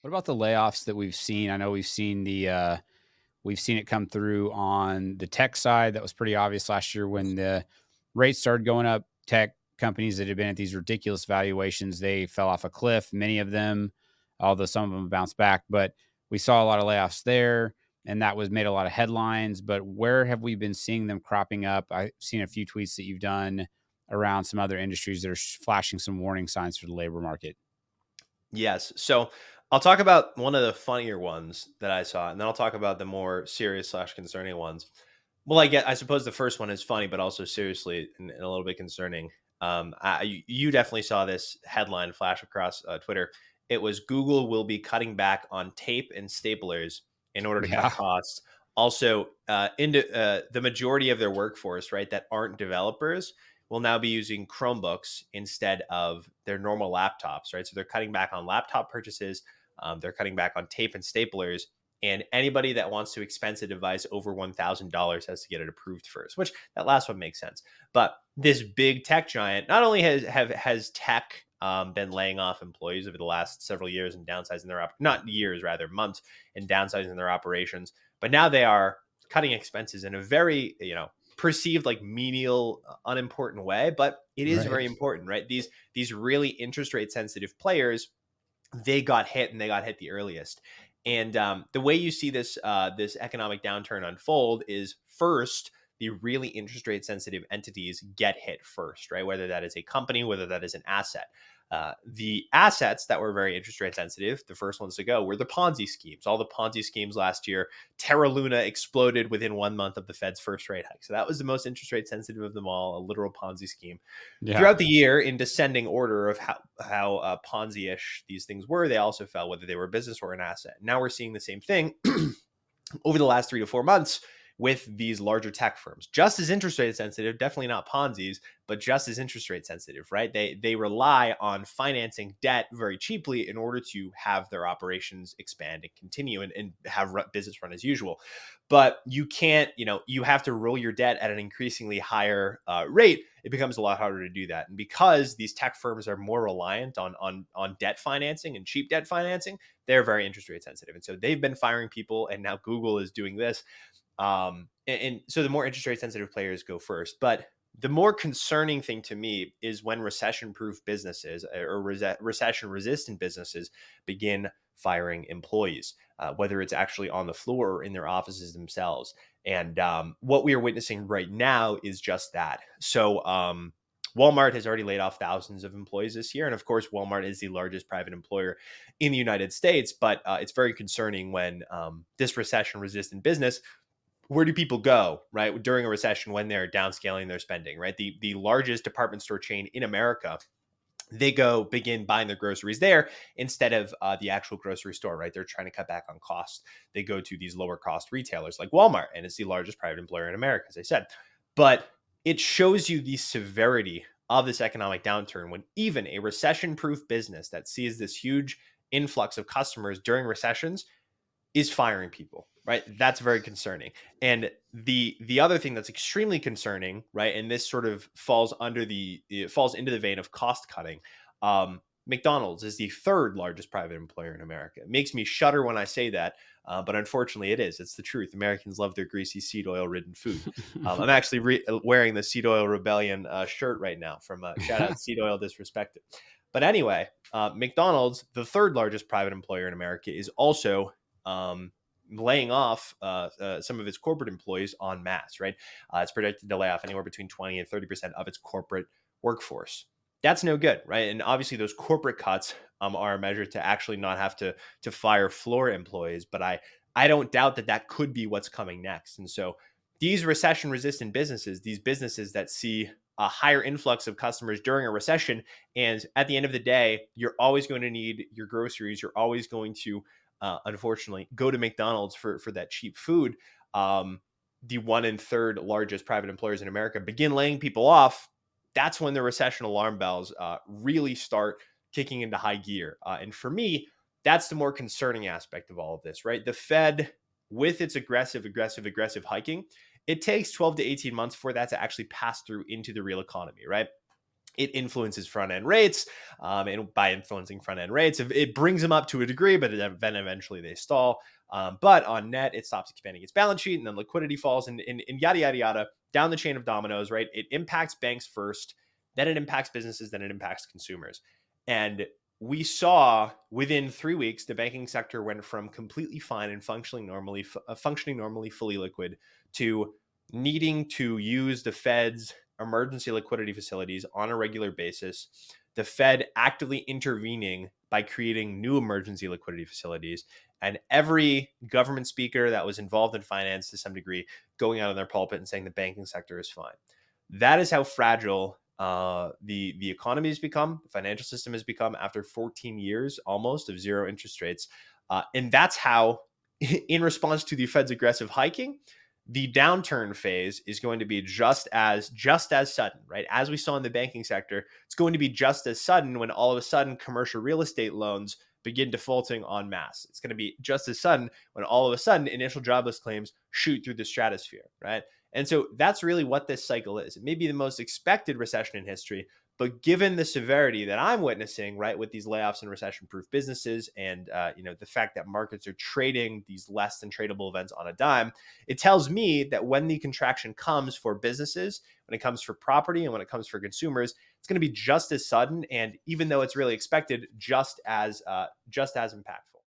What about the layoffs that we've seen? I know we've seen it come through on the tech side. That was pretty obvious last year when the rates started going up. Tech companies that had been at these ridiculous valuations, they fell off a cliff. Many of them, although some of them bounced back, but we saw a lot of layoffs there, and that was made a lot of headlines. But where have we been seeing them cropping up? I've seen a few tweets that you've done around some other industries that are flashing some warning signs for the labor market. Yes. So I'll talk about one of the funnier ones that I saw, and then I'll talk about the more serious slash concerning ones. Well, I suppose the first one is funny, but also seriously and a little bit concerning. You definitely saw this headline flash across Twitter. It was Google will be cutting back on tape and staplers in order to cut Yeah. costs. Also, into the majority of their workforce, right, that aren't developers, will now be using Chromebooks instead of their normal laptops, right? So they're cutting back on laptop purchases. They're cutting back on tape and staplers. And anybody that wants to expense a device over $1,000 has to get it approved first, which that last one makes sense. But this big tech giant not only has tech been laying off employees over the last several years and downsizing their not years, rather months, and downsizing their operations, but now they are cutting expenses in a very perceived like menial, unimportant way, but it is Right. very important, right? These really interest rate sensitive players, they got hit and they got hit the earliest. And the way you see this economic downturn unfold is first the really interest rate sensitive entities get hit first, right? Whether that is a company, whether that is an asset. The assets that were very interest rate sensitive, the first ones to go were the Ponzi schemes. All the Ponzi schemes last year, Terra Luna exploded within 1 month of the Fed's first rate hike. So that was the most interest rate sensitive of them all, a literal Ponzi scheme. Yeah. Throughout the year, in descending order of how Ponzi-ish these things were, they also fell, whether they were a business or an asset. Now we're seeing the same thing over the last 3 to 4 months with these larger tech firms, just as interest rate sensitive, definitely not Ponzi's, but just as interest rate sensitive, right? They rely on financing debt very cheaply in order to have their operations expand and continue and have business run as usual. But you can't, you have to roll your debt at an increasingly higher rate. It becomes a lot harder to do that. And because these tech firms are more reliant on debt financing and cheap debt financing, they're very interest rate sensitive. And so they've been firing people, and now Google is doing this. And so the more interest rate sensitive players go first. But the more concerning thing to me is when recession-proof businesses or recession-resistant businesses begin firing employees, whether it's actually on the floor or in their offices themselves. And what we are witnessing right now is just that. So Walmart has already laid off thousands of employees this year. And of course, Walmart is the largest private employer in the United States. But it's very concerning when this recession-resistant business, where do people go, right, during a recession when they're downscaling their spending, right? The largest department store chain in America, they go begin buying their groceries there instead of the actual grocery store, right? They're trying to cut back on costs. They go to these lower cost retailers like Walmart, and it's the largest private employer in America, as I said. But it shows you the severity of this economic downturn when even a recession proof business that sees this huge influx of customers during recessions is firing people, right? That's very concerning. And the other thing that's extremely concerning, right, and this sort of it falls into the vein of cost cutting. McDonald's is the third largest private employer in America. It makes me shudder when I say that, but unfortunately, it is. It's the truth. Americans love their greasy seed oil ridden food. I'm actually wearing the Seed Oil Rebellion shirt right now from shout out Seed Oil Disrespected. But anyway, McDonald's, the third largest private employer in America, is also laying off some of its corporate employees en masse, right? It's predicted to lay off anywhere between 20 and 30% of its corporate workforce. That's no good, right? And obviously those corporate cuts are a measure to actually not have to fire floor employees, but I don't doubt that could be what's coming next. And so these recession resistant businesses, these businesses that see a higher influx of customers during a recession, and at the end of the day, you're always going to need your groceries, you're always going to unfortunately, go to McDonald's for that cheap food. The 1/3 largest private employers in America begin laying people off. That's when the recession alarm bells really start kicking into high gear. And for me, that's the more concerning aspect of all of this, right? The Fed, with its aggressive hiking, it takes 12 to 18 months for that to actually pass through into the real economy, right? it influences front end rates. And by influencing front end rates, it brings them up to a degree, but then eventually they stall. But on net, it stops expanding its balance sheet, and then liquidity falls, and yada, yada, yada, down the chain of dominoes, right? It impacts banks first, then it impacts businesses, then it impacts consumers. And we saw within 3 weeks, the banking sector went from completely fine and functioning normally, fully liquid, to needing to use the Fed's emergency liquidity facilities on a regular basis, the Fed actively intervening by creating new emergency liquidity facilities, and every government speaker that was involved in finance to some degree going out on their pulpit and saying the banking sector is fine. That is how fragile the economy has become, the financial system has become after 14 years almost of zero interest rates. And that's how, in response to the Fed's aggressive hiking, the downturn phase is going to be just as sudden, right? As we saw in the banking sector, it's going to be just as sudden when all of a sudden commercial real estate loans begin defaulting en masse. It's going to be just as sudden when all of a sudden initial jobless claims shoot through the stratosphere, right? And so that's really what this cycle is. It may be the most expected recession in history, but given the severity that I'm witnessing, right, with these layoffs and recession-proof businesses, and the fact that markets are trading these less than tradable events on a dime, it tells me that when the contraction comes for businesses, when it comes for property, and when it comes for consumers, it's going to be just as sudden, and even though it's really expected, just as impactful.